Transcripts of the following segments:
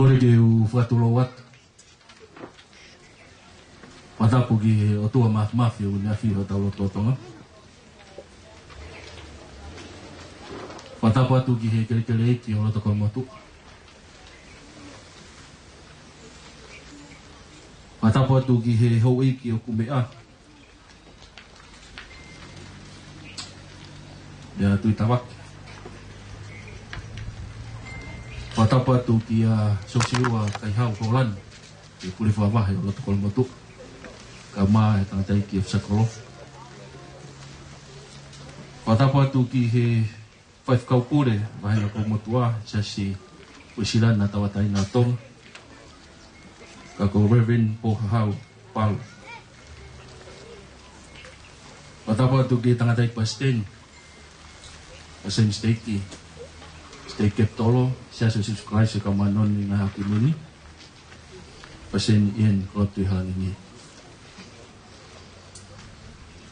Kore ke u whatulo wat. Matapu ki o tua mafi o ni awhi o taulo totonga. Matapu atu ki he kere eki o roto motu. Matapu atu ki he hou eki o kumea. Ia tui tawaki. Matapu atu ki a sosiua kai hau kolan. Ki kuri whawahe o roto motu. Ka maa e tangatai ki e whakolo. Matapu atu ki he whaifkau kore, wahina ko motua, sasi usilana tawatai nā tonga. Ka ko Reverend Pohahau Palo. Matapu atu ki tangatai pasten, asen steiki, steik keptolo, sasi subscribe ka manon ni nga hakimuni, pasen ian klotu halingi.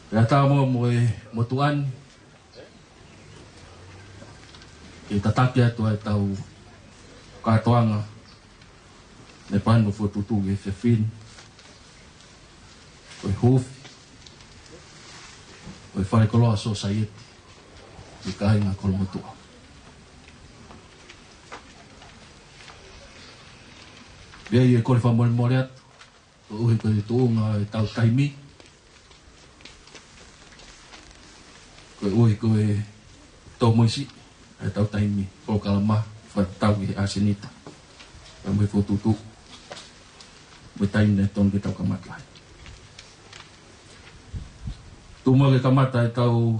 Kaya mo mo motuan, itataki atu ai tau katoanga ne pano fotutu ge fefin oi hofi oi fare koloa society i kainga kolomotua bia i e kore whamore more atu o uhi koe tuunga e tau kaimi koe uhi koe tau moisi e tau taimi o kalama whatau i asenita e mui fotutu mui taine ton ki tau kamatai tumua ke kamata e tau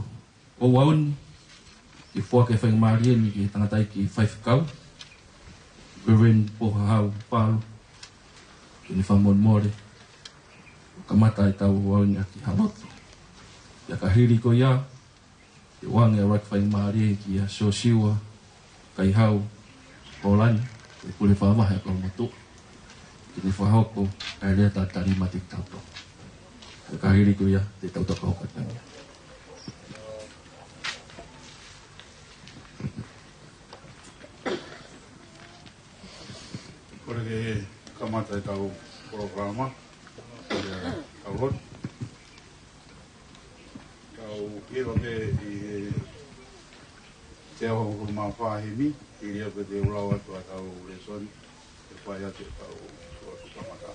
o waun ki fua ke whaing marien ki tangatai ki whaifkau Reverend Pohahau Palo ki ni whamon more kamata e tau o waun ki halotu ia kahiri ko ia i wange rak whaing maare ki a sosiua kai hau Polani i kule whawahe ko motu ki ni whahoko ai rea ta tarima te tauto e kahiri ko ia te tauto kaukatanga kore ke kamata e tau programa tau hot iro ke i te aho hukuru maa whahimi, i ria pe te ulau atu a tau lesoni, e whai atu e tau suatu kamata.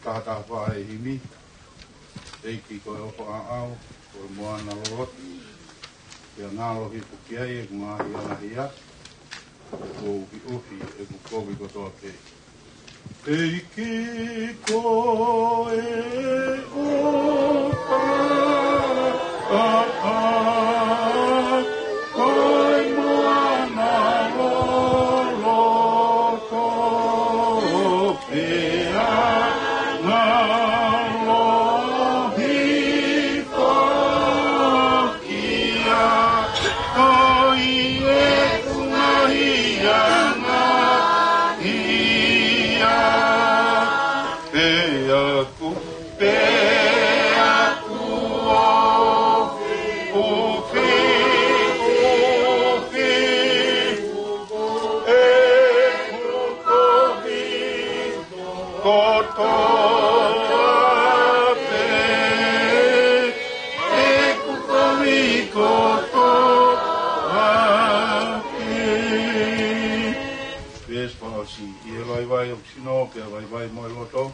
Tahata whahimi, teiki koe opo a au, koe moana lorot, kia ngālo hi pukiai e kungahi anahia, e ko uhi uhi e kukovi kotoa kei. Teiki koe opa, koe moana loloto, pea ngalohi whakia, koi e kungahianga ia, pea ku, pea ku vai o sino que vai mo loto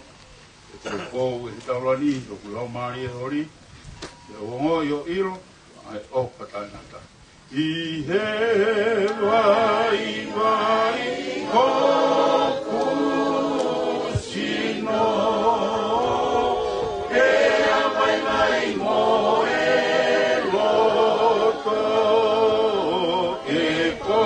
e ko e taulani o kulau mari hori e o ngo yo iro ai o patanata i he vai ko sino e vai mo e loto e ko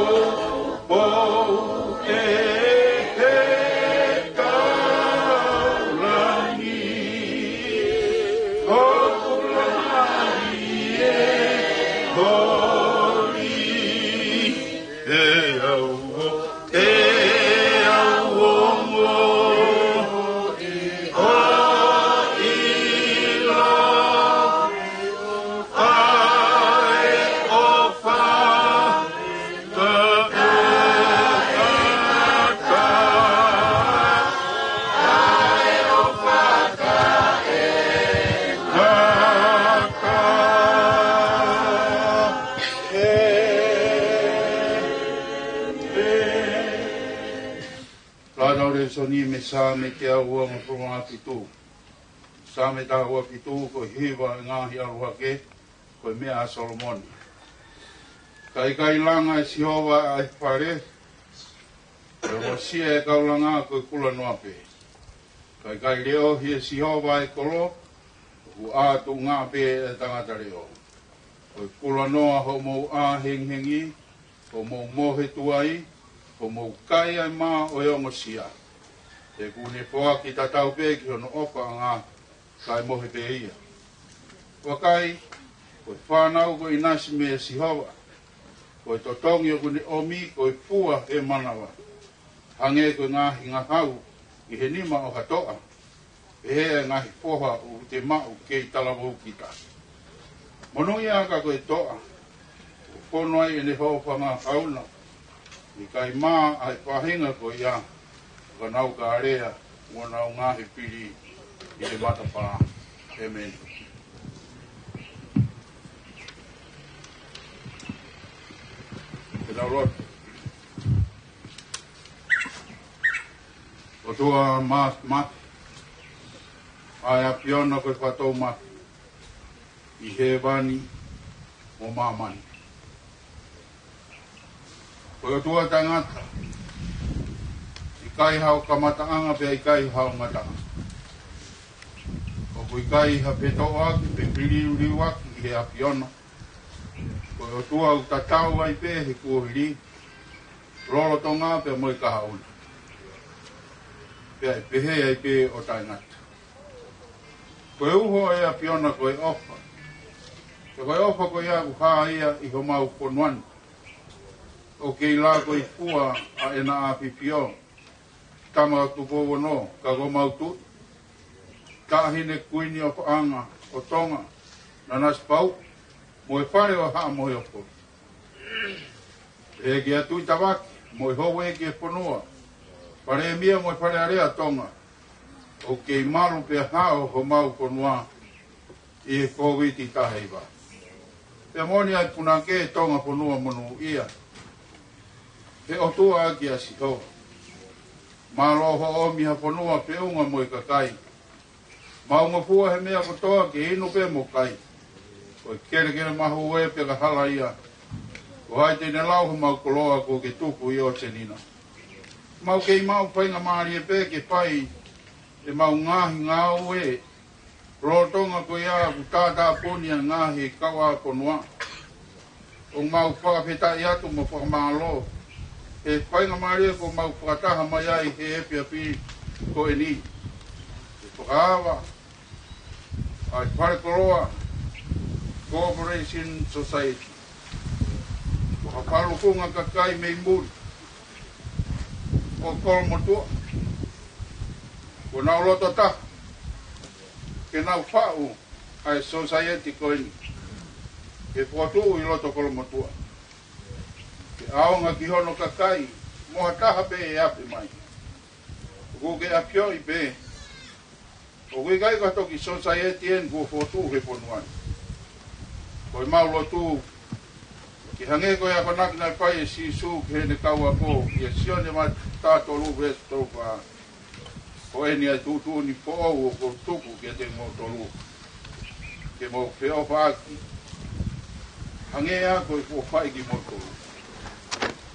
Tātau re soni me sā me te aua ma pronga pitu. Sā me tā ua pitu ko hiwa ngāhi aroha ke, ko mea a Solomoni. Kai langa e sihova ai whare, e wasia e kaulanga ko kula noa pe. Kai leo hi e sihova e kolo, u ātu ngā pe e tangata reo. Ko kula noa ho mou a henghengi, ho mou mohe tuai, ho mou kai ai mā o eongo sia. E kune poa ki tatau pe ki hono oka ngā kai mohe pe ia. Wakai, ko whanau ko inasi me e sihova, ko totongi o kune omi, ko fua e manawa. Hange ko ngahi ngā hau, i he nima o hatoa, e he ngahi poha o te mau kei talamu kita. Monoi aka ko e toa, o pono ai e ne hofa ngā hauna, i kai mā ai pahinga ko ia, ka nau ka area, mua nau ngahi piri i te matapā. Amen. Te nau roto. O tua mat, ai a piona koe whatou mat, i he wani o mamani. Koe o tua tangata, i kai hao kamataanga pe i kai hao ngataanga. O koe kai ha peto aki, pe piriuri waki i he a piona. Koe o tua u tatau ai pe he kuohiri, rolo tonga pe moi kahauna. Pea pehe ai pe o taingata. Koe uho e a piona koe ofa. Koe ofa koe ia kuhaa ia i ho mau ponuan. O kei la koe fua a ena a pipio. Tama o tupo no, ka ko mau tu. Tahine kuini o paanga, o tonga, na nas pau. Moe whare o haa moe opo. E ki atu i tawaki, moe howe ki e ponua. Pare mia mo pare area tonga. O kei maru pe hao ho mau konua i e kowiti taheiwa. Pe moni ai punake tonga ponua monu ia. Pe o tua aki a siho. Malo ho omi ha ponua pe unga mo i kakai. Maunga pua he mea kotoa ki inu pe mo kai. O kere mahu e pe ka hala ia. O haite ne lau ho mau koloa ko ke tupu i o tenina. Mau kei mau whainga maari e pe ke pai e mau ngahi ngāu e rotonga ko ia ku tātā ponia ngahi kawa konua o mau whakapeta i atu mo whakamalo e whainga maari e ko mau whakataha mai ai he epi api ko e ni e whakaawa ai Wharekoroa Cooperation Society whakapalu kunga kakai mei muri o kolo motua. Ko nau loto ta. Ke nau whau ai society koini. Ke whatu i loto kolo motua. Ke aonga ki hono kakai. Moha taha pe e api mai. Ko ke apio i pe. O kui kai kato ki society en ko whatu he ponuan. Ko i mau lotu. Ki hange ko ia konaki nai pai e sisu ke he ne kaua ko. Ki e sione mai tātolu vesto pa ko eni ai tutu ni po o ko tupu ke te mo tolu ke mo feo pa ki hange a ko ko fai ki mo tolu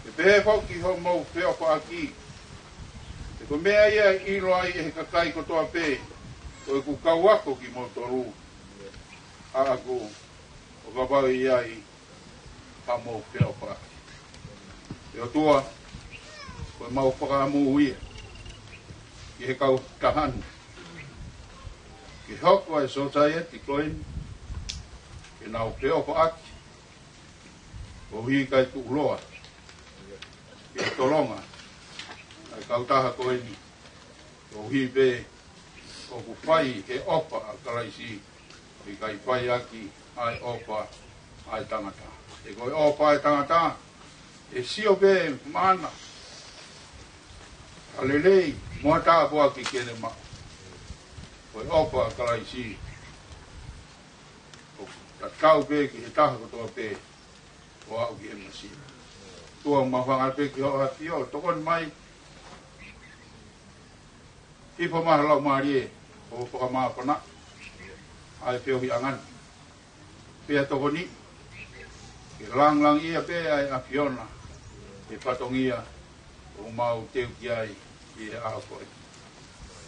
e pe fo ki ho mo feo pa ki e ko mea ia i lo ai e kakai ko toa pe ko ku kawako ki mo tolu a ko o ka ba ia i pa mo feo pa e o tua ko mau whakamu uia. Ki he kau tahanu. Ki hoko e society koin. Ki nau peo ko aki. Ko hui kai tu uloa. Ki he tolonga. Ai kau taha koin. Ko hui be. Ko ku whai he opa a karaisi. Ki kai whai aki. Ai opa. Ai tangata. E koi opa ai tangata. E sio be mana. Alelei, mua tā pua ki kene ma. Koi opa karaisi. Ta kau pe ki he taha kotoa pe. O au ki he masi. Tua mawhanga pe ki hoa fio. Tokon mai. Ipa mahalau marie, o whakamā pana, ai peo hi angan. Pea tokoni, ke lang ia pe ai a Fiona, ke patongia, o mau teu ki ai, ki e aha koe.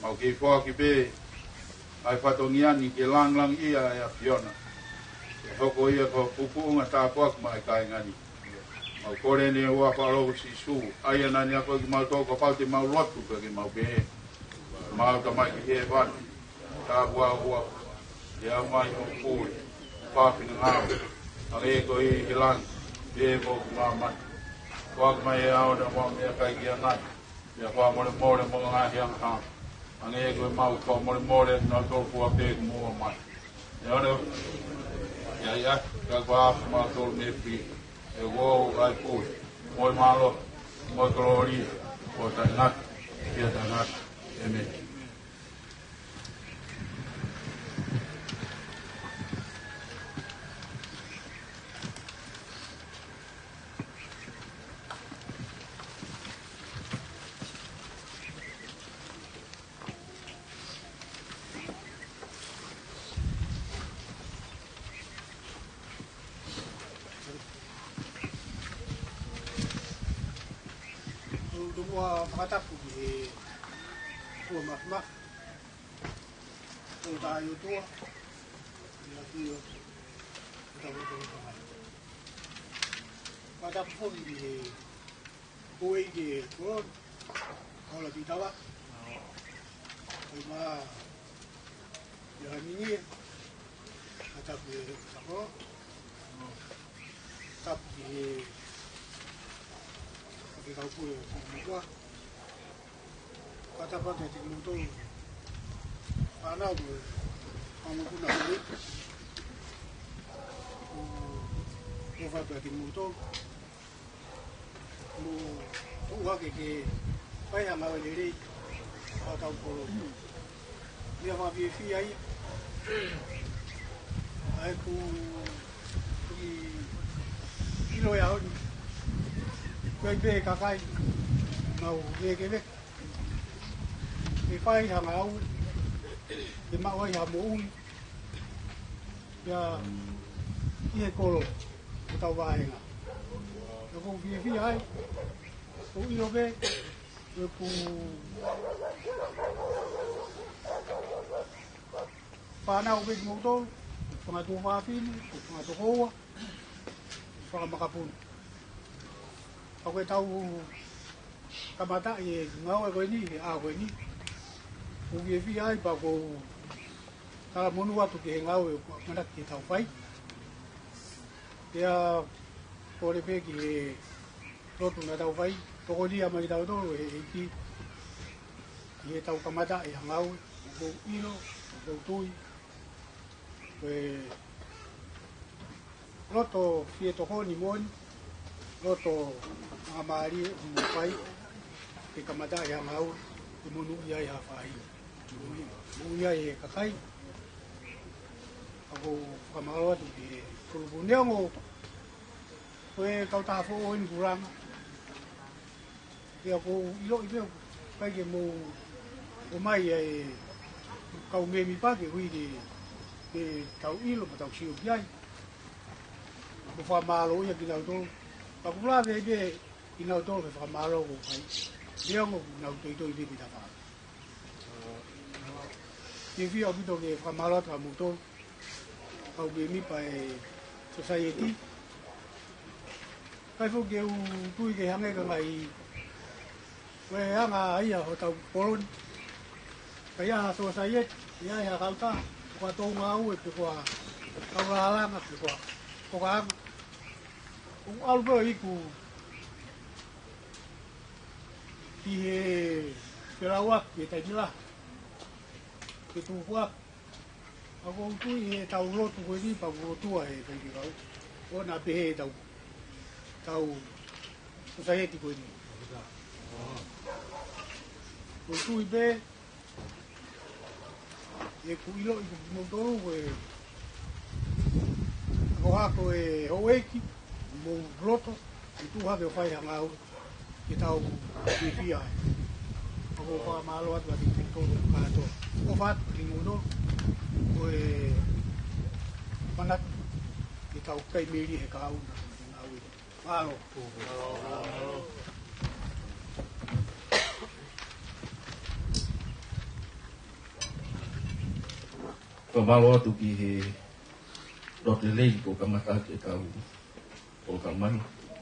Mau ke whoa ki pe, ai patongia ni ke lang ia ai a Fiona. Ke hoko ia ko pupuunga tā kuak mai kai ngani. Mau kore ne ua whalo si su, ai anani ako ki mau toko pau te mau lotu ka ki mau pe. Mau ta mai ki he wani, tā ua, ia mai o kūri, whāpina ngāo, ang e ko i lang, e mo ki mā mai. Wāk mai e au na wā mea kai ki anai, ia wā more mo ngā hiang hā, ang e ko i mau kua more nā tōru kua pē ku mua mai. Ia ane, ia, ka kua afu mā tōru me pi, e wō ai kūri, moi mālo, moi korori, o tai ngata, kia tai ngata, e me. Tua matapu ki tua mafma o tayo tua ia tio tawo tawo matapu fo ki koe ki ko ola titawa ma ia ni matapu sako tap ki ke kau pui mua kata pada ti luto ana bu amo kuna ni o va pada ti luto mo tu wa ke pai ama le ri ata ko dia va vi fi ai ai ku lo ya quay về cả cái màu về cái việc thì phai hàng áo thì mạo hay hàng mũ giờ kia cô rồi tàu vài à nó không phía ai cũng yêu về rồi cùng pha nào về mũ tôi còn tôi pha phim còn tôi hô còn makapun ako tau kamata e ngau ko ni a ko ni o ge vi ai pa ko ta monu atu ke ngau e mana ki tau pai ya ko le pe ki to tu na tau pai to ko dia mai tau to e ki e tau kamata e ngau ko ino ko tui e roto fieto ko ni mon roto amari pai ke kamata ya ngau ke munu ya ya fai mu ya e kakai ako kamaro tu ke kulbunyo ngo we kau ta fo in kurang ya ko ilo ibe pai ke mo o mai e kau me mi pa ke hui ke tau ilo ma tau siu yai ko fa malo ya ki tau to Pakula vede ina to ke famaro ko pai. Dia mo na to i vi ta fa. Ye vi obi to ke famaro tra mo to. Au be mi pai society. Kai fo ke u tu ke hange ka ngai. We anga ia ho tau polon. Kai a society ia ya kalta. Ko to ngau e ko ka ala na ko ka algo iku ki he perawak ke tajila ke tu wa ako tu he tau lo tu ko ni pa go tu e pe ki ga o na pe he tau society ko ni o tu be e ku ilo i mo to we ko ha ko e o eki mo roto i tu ha de fai ngau ki tau ki fia ako pa malo at wati pinto kato ofat linguno oe panat ikaw kay mili e kaun awi malo Pamalo atu ki he rote lei ko kamata ke kau o kamai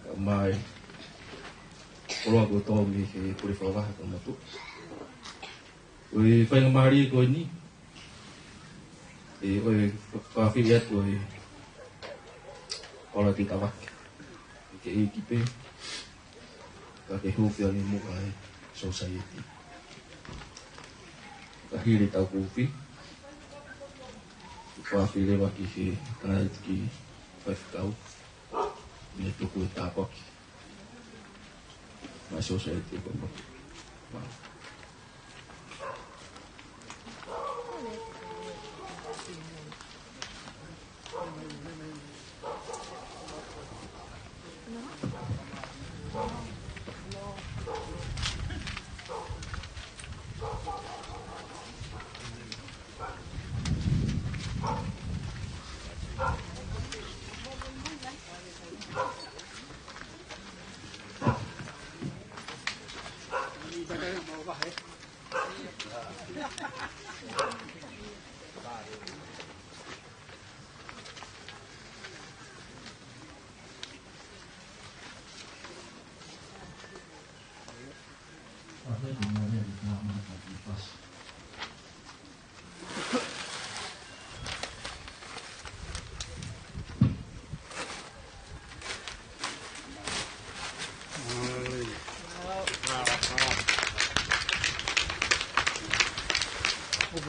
kamai Polo aku tahu ni ke puri fawah atau matu. Oi fai ngamari ko ni. Oi kafi lihat oi. Kalau kita wak ke ekipe ke hufi ani mukai society. Kahiri tahu hufi. Kafi lewat ki kana ki 5 kau. Ni tu ku tapak. Ma society ko mo.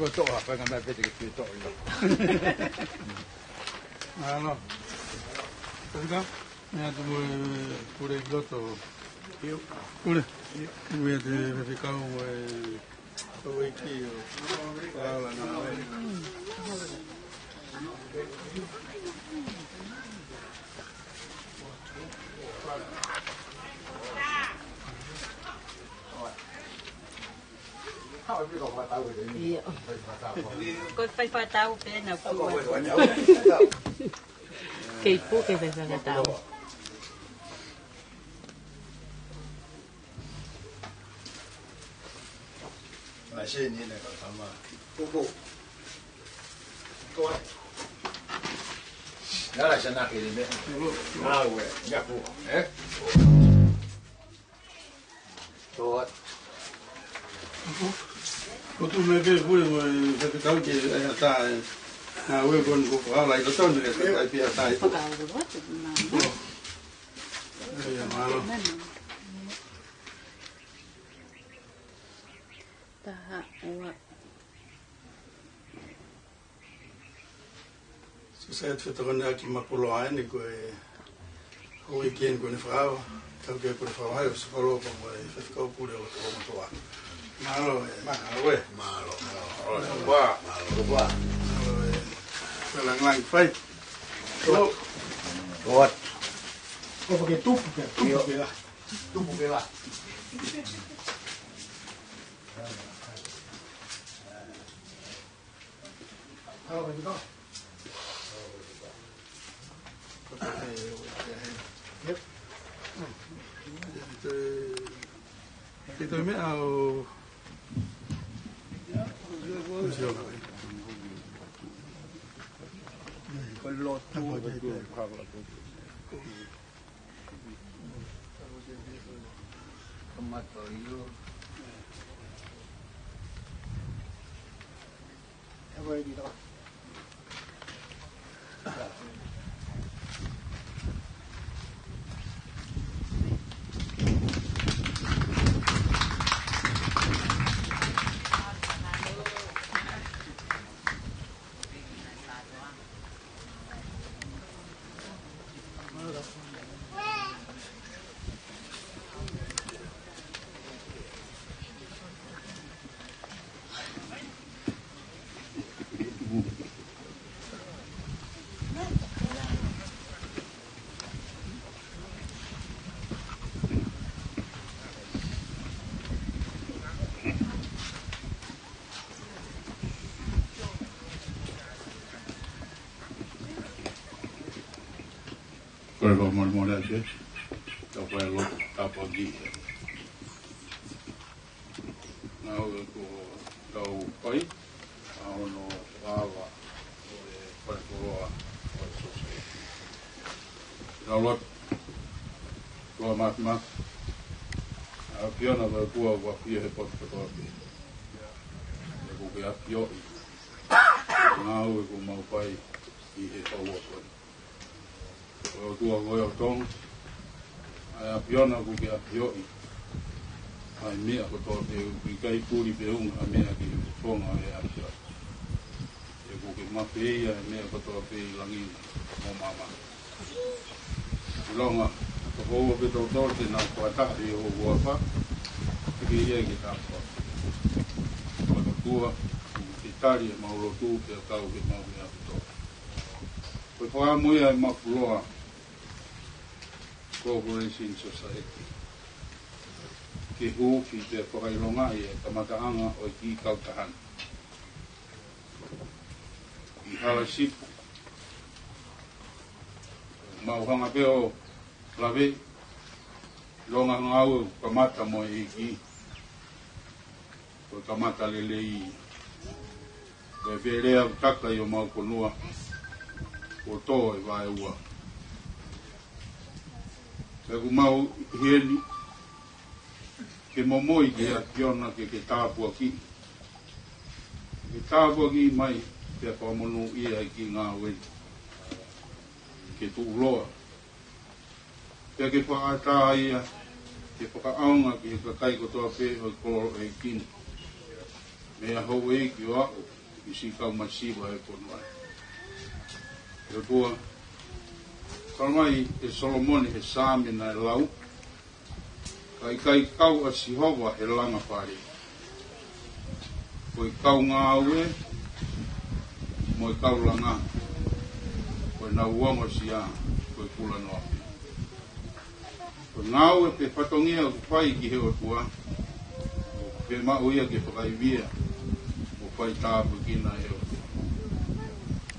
Betul apa yang kami betul betul itu. Ano. Tengah. Ya tu pure gloto. Pure. Voy a verificar o aquí o la nave. Cô phải pha tao cái nào cũng kỳ phú kỳ phải pha tao那些年那个什么，姑姑，各位，拿来先拿给你们，拿位，你姑，哎，多。Cô tu mấy cái vui mà cái cháu chị ta vui con của họ lại có tôn được cái bia tai pha tao rồi quá mà nó ta hạ quá så sagde jeg til den der med poloane gå og igen gå ned fra tag det på fra højre så går op og jeg skal gå på det og komme til vand malo lang lang fai Tốt. có một cái túp kìa Tu bukit lah. Halo, cái đó. Thì tôi mới ao Con lột tu betul. Kemat itu. Apa ini tak? Ora lo mo le ate. Tau pai lo tapo gi. Nau ko tau pai. Au no awa. Pai ko roa. Pai sose. Nau lot. Kua matma. A piona va kua wa pia he pot ko ate. Ko ke a pio. Nau ko mau pai I he tau ko. O tua goia o tong, ai a piona ku ki a pioi. Ai mea ko tō te ki kai pūri pe unga, a mea ki whonga e a pia. E ku ki mawhia, e mea ko tō pe I langina, mō mama. Longa, ko hoa pe tō tō te nā kua tahi o uapa, ki ia ki tāpua. Ko ka kua, ki tari e mauro tū, ki a kau ki mau mea ki tō. Koe whaa muia e mapuloa Corporation Society. Ki hu ki te whakaironga I e kamataanga o I ki kautahana. I hala sipu. Mauhanga peo lawe. Longa ngau kamata mo I ki. Koe kamata lele I. Koe wherea utaka I o mau konua. O tō e wae ua. Te ku mau hieni, ke momoi ki a kiona ke tāpua ki. Ke tāpua ki mai, te whamonu ia ki ngā weni. Ke tu uloa. Te ke whaata ia, ke whakaaunga ki ka kai kotoa pe o koro e kini. Mea hou e ki o ako, ki si kau masiwa e konuai. E tua, karamai e Solomoni e Sāmina e lau, kai kau a Sihova e langa pare. Koe kau ngā ue, mo e kau langa, koe nā uongo si a, koe kula noa. Koe ngā ue pe whatongia ku whai ki he o tua, pe mau ia ke whakaivia, o whai tāpu kina e o tua.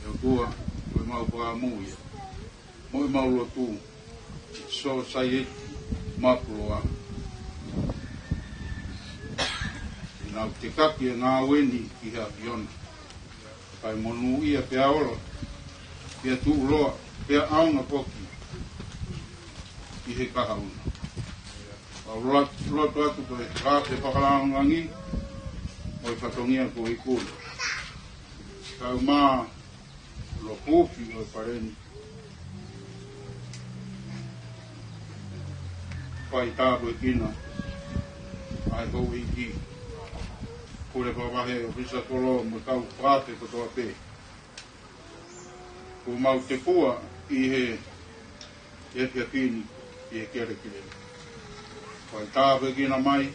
E o tua, mau whakamuia. Moi mau lotu. So sai mapuloa. Nau te kaki e ngā weni ki hea piona. Kai monu ia pe aolo. Pea tu uloa. Pea aunga poki. Ki he kahauna. Au lotu atu koe kāte whakalaungangi. Moi whatongia ko I kūna. Kau maa lo kofi o pareni. Pai tāpu e kina. Ai hou I ki. Kore pawahe o pisa kolo mo kau pāte kotoa pē. Ko mau te kua I he e pia pini I he kere kere. Pai tāpu e kina mai.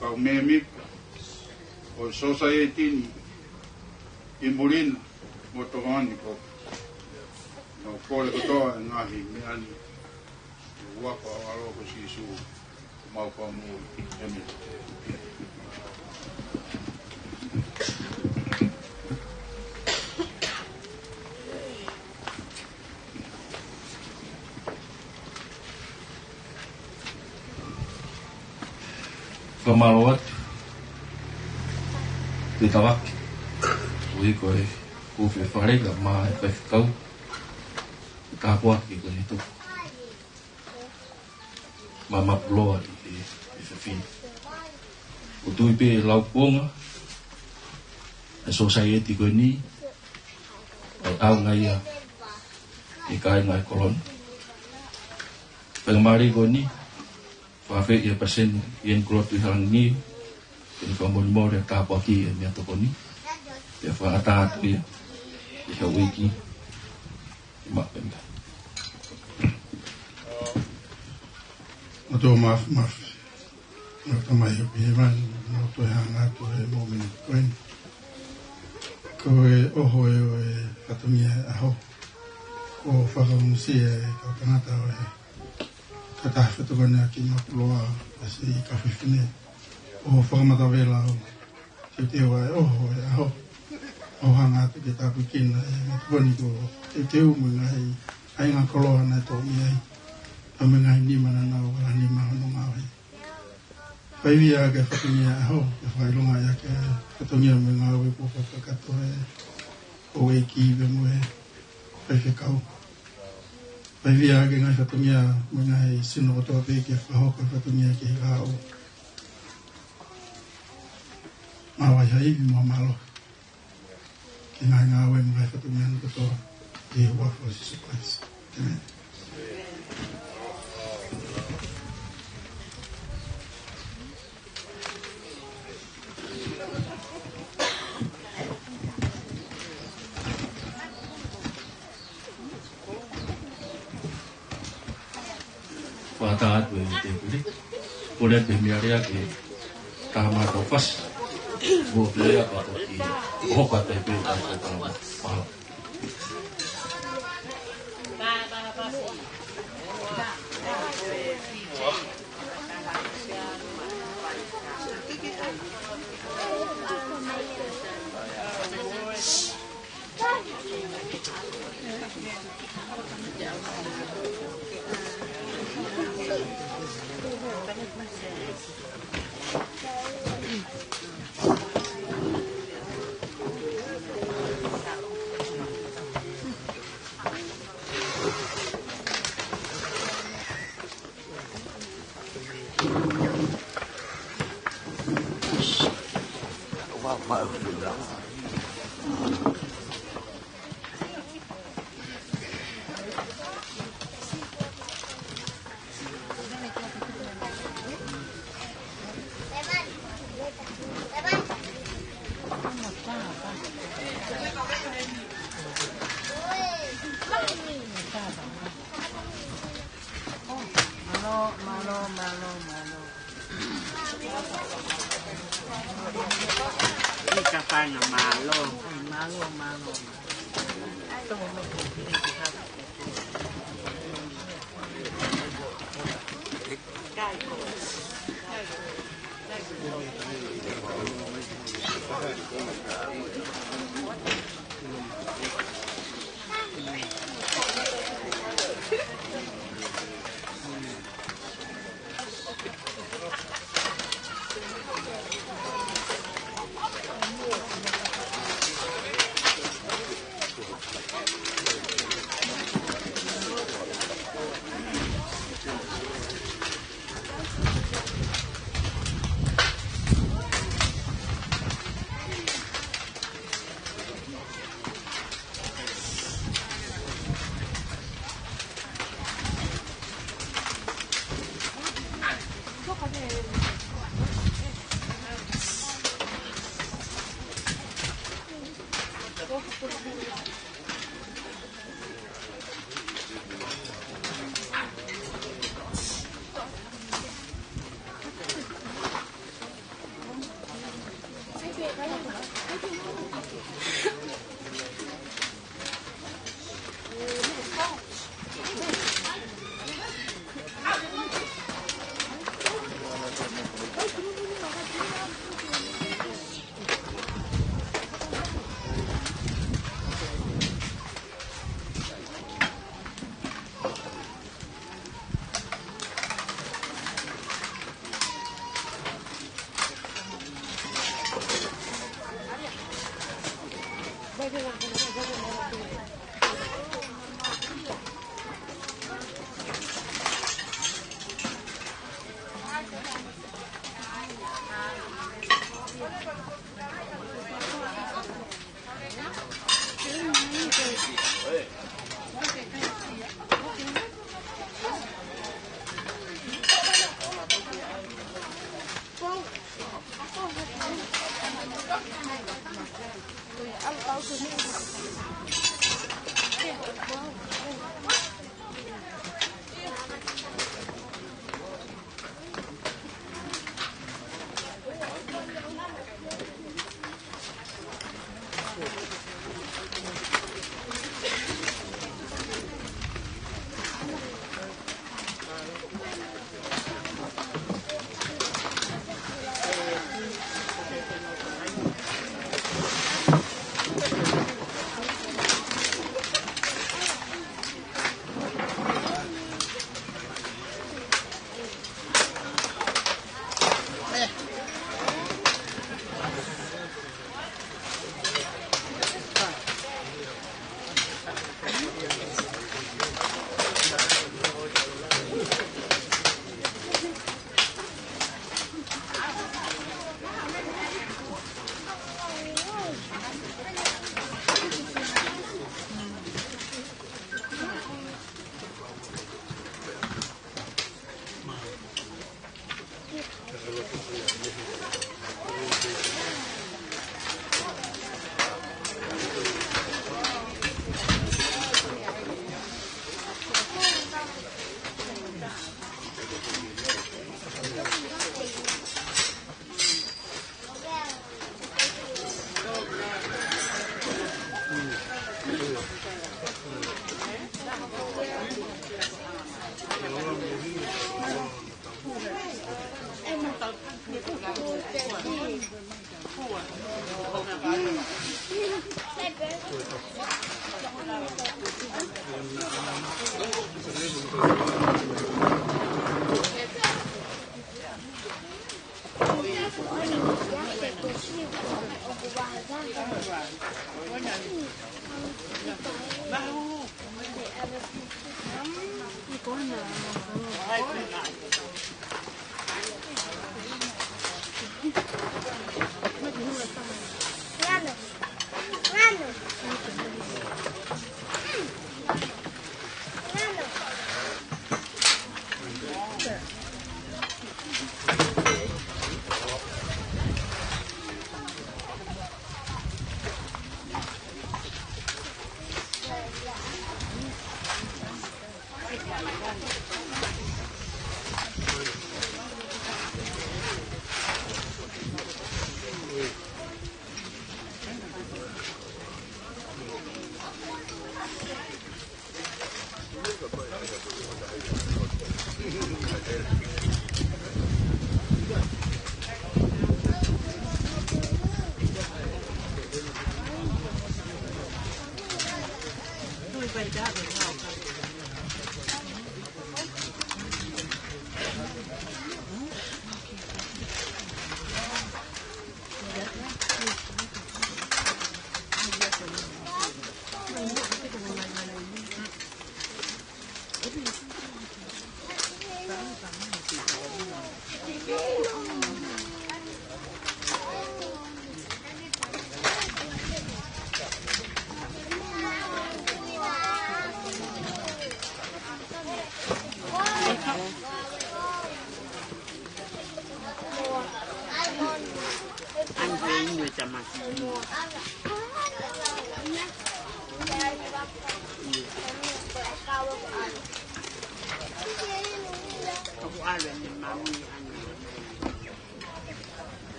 Kau me mika. O society I Mulina. Mo to ani ko no kore kotoa ngahi me ani wapa alo ko si su mau pa mu emi Kamalawat Te tawaki Ui koe Ko whi wharega mā e whai whikau. Ka puaki ko ni tuku. Mā mapuloa I whawhina. O tui pē lau kuonga. E society ko ni. Ai au ngai a. I kai ngai kolon. Pengamari ko ni. Whawhe I a pasen I en kulotu I harang ni. Kini whamoni mōre a ka puaki e mea toko ni. Te whaatatu ia. I ka wiki. I mapenda. O tō maf. No tamai o piheman. No tō hanga tō e mōmini koen. Ko e oho e o e whatumia aho. Ko whakaumusia e kau tangata o e katawhetukone ki mapuloa. Pasi I ka whiwhine. O whakamata o. Te teo e oho e aho. O hanga te ke tāpu kina e tukoni ko te teo mga hei ai ngā koloa nei tō i ai. A me ngai ni mana nau wala ni maha no ngāwai. Whaiwia ke whatungia e hau, ke whailunga ia ke whatungia me ngāwe po whakakato e o e ki ve mo e whaiwhekau. Whaiwia ke ngai whatungia me ngai sino o toa pe ke whahoka whatungia ke hikao. Mawai haiwi mua malo. Ke ngai ngāwe me ngai whatungia no katoa ke wafo si supais. Amen. Wata atu e te kuri. Kore te miarea ke tahama tō pas. Wo plea kato ki hoka te pe kato tama paha.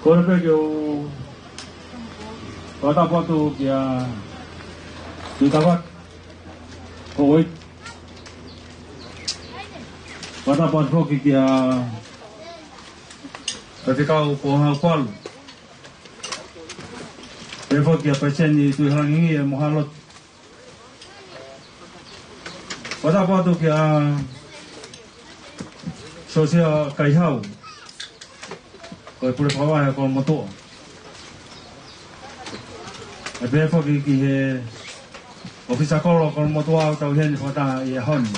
Kau nak pergi kau tak apa tu dia kita buat kau tak apa tu dia ketika kau hafal dia pasien itu orang ini muhalot Wata patu kia sosia kai hau. Koe pule pawahe ko motoa. E pe foki ki he ofisa kolo ko motoa tau heni wata i honi.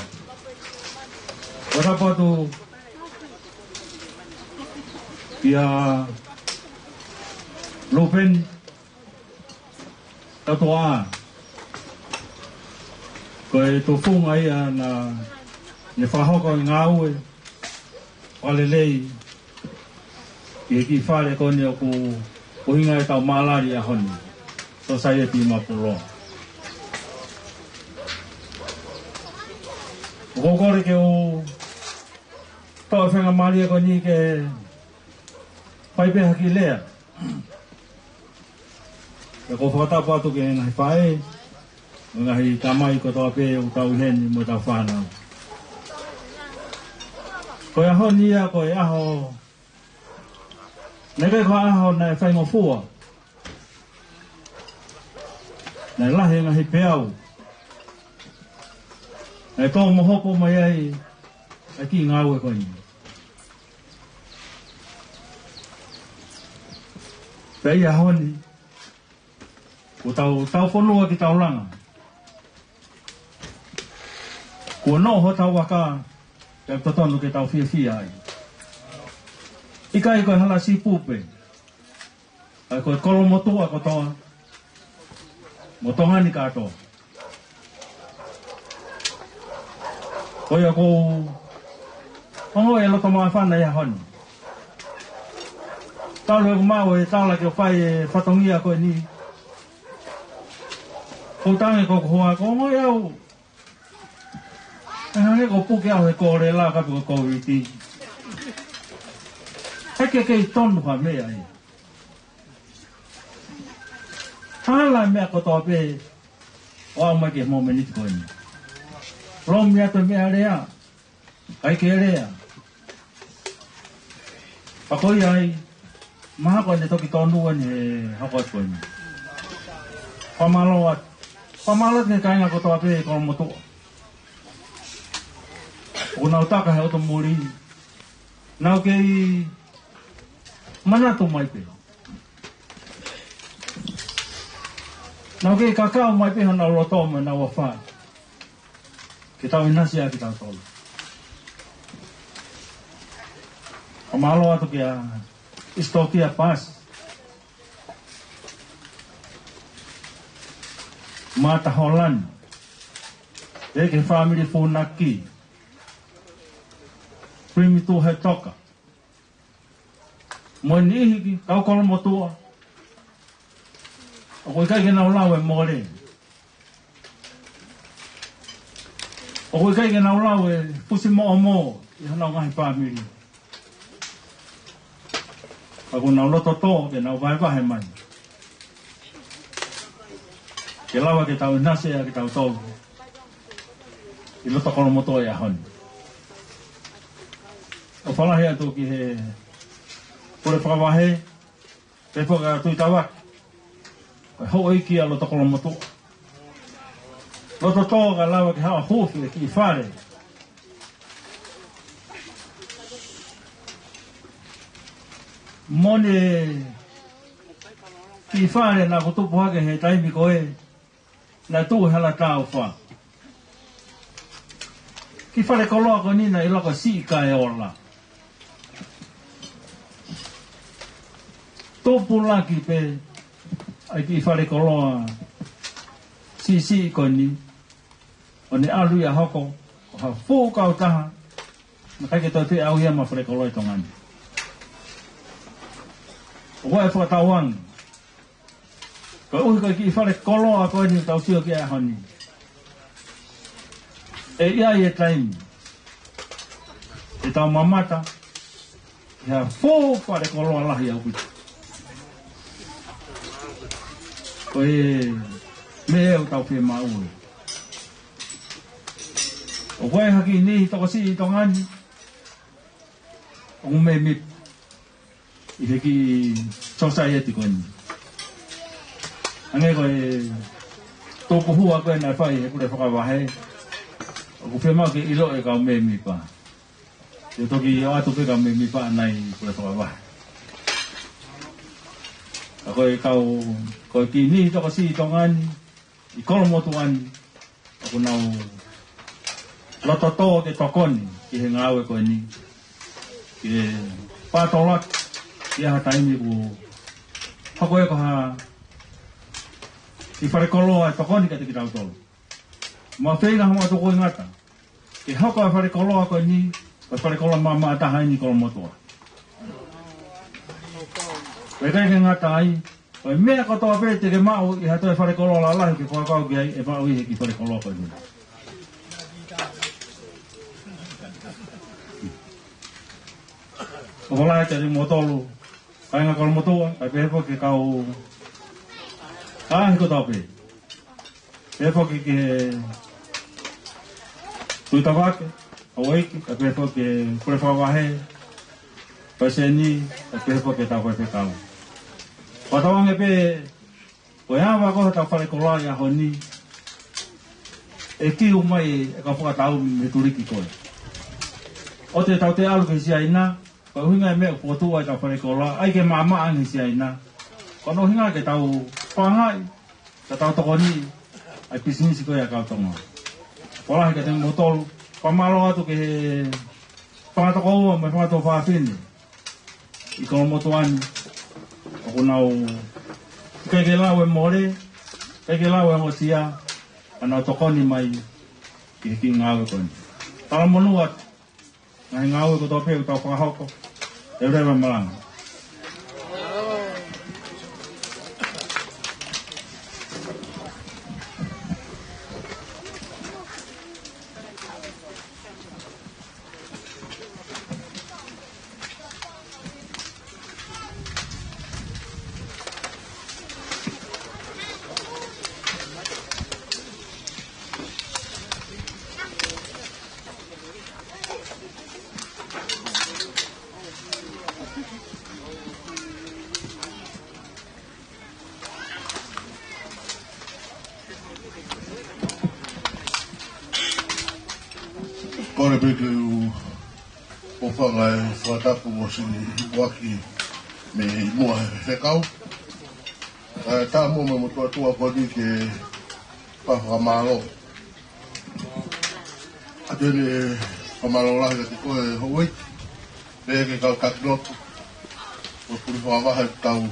Wata patu kia lupen tatoa. Koe to funga ia na ne whahoko i ngā ue wale lei ki whare kone o ku hinga e tau mālari a honi society Mapuloa. O kokore ke o tau whenga maria koni ke whaipeha ki lea. E ko whakatapa atu ke ngahi whae ngahi tamai ko toa pe o tau heni mo tau whanau. Koe aho nia koe aho neke koe aho nei whaingo fua nei lahi ngahi peau nei tō mohopo mai ai a ki ngāu e koe ni. Pei aho ni ko tau whanua ki tau langa. Ko noho tau waka, te totonu ke tau fia ai. Ika i koe hala si pupe. Ai koe kolo motua ko toa. Motohani katoa. Koe a kou hongo e loto maa whana ia honi. Talo e kumau e tala ke o whai e whatongia koe ni. Ko tange ko hoa ko ngoi au. Hange ko puke au he kore la kapi ko kowiti. Heke kei tonu wha mea e. Hala mea ko toa pe o au mai ke mo meniti koe ni. Romi ato mea rea. Kai ke rea. Pakoi ai. Maha koe ne toki tonu ane he hako koe ni. Pamalo at. Pamalo ne kainga ko toa pe ko motoa. O nau taka he oto muri. Nau kei manatu mai pe. Nau kei kakao mai pe hana roto me nau awha. Ke tau inasia ki tau tolu. O malo atu kia istokia pas. Mata Holland. Eke family funaki. Primi tu he toka. Mo ni hiki, kau kolo motua. O koe kai ke nau lau e more. O koe kai ke nau lau e pusi mo o mo. I hanau ngahi family. Ako nau loto to, ke nau vai vahe mai. Ke lawa ke tau nase a ke tau tau. I loto kolo motua e ahoni. O whalahe atu ki he pore whakawahe, te whaka tui tawak. Koe ho iki a loto kolo motua. Loto tō ka lawa ki hawa huwhi e ki i whare. Mone ki i whare nā kutupu hake he taimi koe, nā tū hala tāu wha. Ki whare koloa ko nina i loko si ka e ola. Tōpu laki pe, ai ki whare koloa si ko ni, o ne alu ia hoko, o ha fō kau taha, na kai ke tau te au ia ma whare koloa i tongani. O koe e whakatauang, koe uhi koe ki whare koloa koe ni tau tio ki a honi. E ia i e taimi, e tau mamata, ia fō whare koloa lahi au pita. Koe me eo tau pia maue. O koe haki ni toko si i tongani, o me mit, i heki society koe ni. Ange koe tōku hua koe nai whai he kure whakawahe, Aku whema ke ilo e kau me mi pa. Te toki o atu pe kau me mi pa nai kule whakawa. Ako e kau ki ni toko si tongan, I kolo motu ani, aku nau loto tō ke tokoni, ki he ngāwe koe ni. Ki he pātolat, ki aha taimi ku hako e koha I wharekolo ai tokoni ka te ki tau tolo. Ma whenga hama toko I ngata. Ki hako ai wharekolo a koe ni, ka wharekolo mama ataha ni kolo motua. Wekai ke ngata ai, Oi mea katoa pe te ke mau I hatoe wharekolo la lahi ke whakau ki ai e mau I he ki wharekolo koe ni. Ko lai te ri motolu, kai ngā kolo motua, kai pehepo ke kau hiko tau pe. Pehepo ke tuitawake, au eiki, kai pehepo ke kure whawahe, kai seni, kai pehepo ke tau koe pe kau. Watawange pe, koe hawa koha tau wharekoloa I aho ni, e ki umai e ka whakatau me turiki koe. O te tau te alu ke si aina, koe huinga e mea kuatua I tau wharekoloa, ai ke mama angi si aina. Kono hinga ke tau whangai, ka tau tokoni, ai pisinisi koe a kau tonga. Walahi ke tengo motolu, pamalo atu ke he whangatoko ua me whangatoko whaafini. I kono motuani, Aku nau keke lau e more, keke lau e ngosia, anau tokoni mai ki ngāwe koni. Tala monuat, ngahi ngāwe ko tau pēu tau whakahoko, e rewa malanga. Kore peke o whanga e whatapu o sini waki me mua e whekau. Tā mua me motua tua koni ke whakamalo. A tēne whamalo lahi ka te koe hoi. Pēke ke kau kakinotu. O puri whakawaha e tau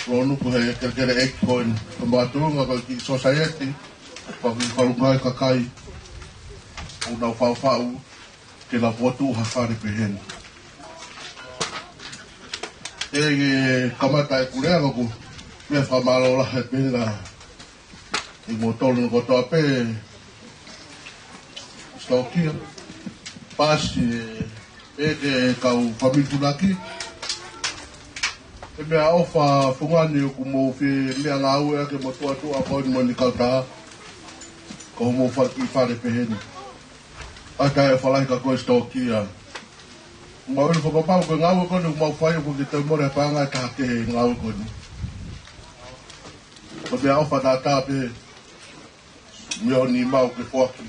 ronuku he kerekere eki koe. Ka māturunga ka ki society. Whaki whalungai kakai. O nau whawhau ke la potu hawhare pehena. E kamata e kureanga ku mea whamalo lahe pēra I motolu ko toa pē staukia pasi e ke kau whamitunaki e mea ofa whungani o ku mou whi mea ngā ue ke motua tua koini mo ni kautaha ko mou whare pehena. Ata e whalahi ka koe staukia. Mawelu whakapau koe ngāwe koni umau whaia ko ki te more pāngai tāke he ngāwe koni. Ko mea ofa tā tāpe mea ni mau ke whaki.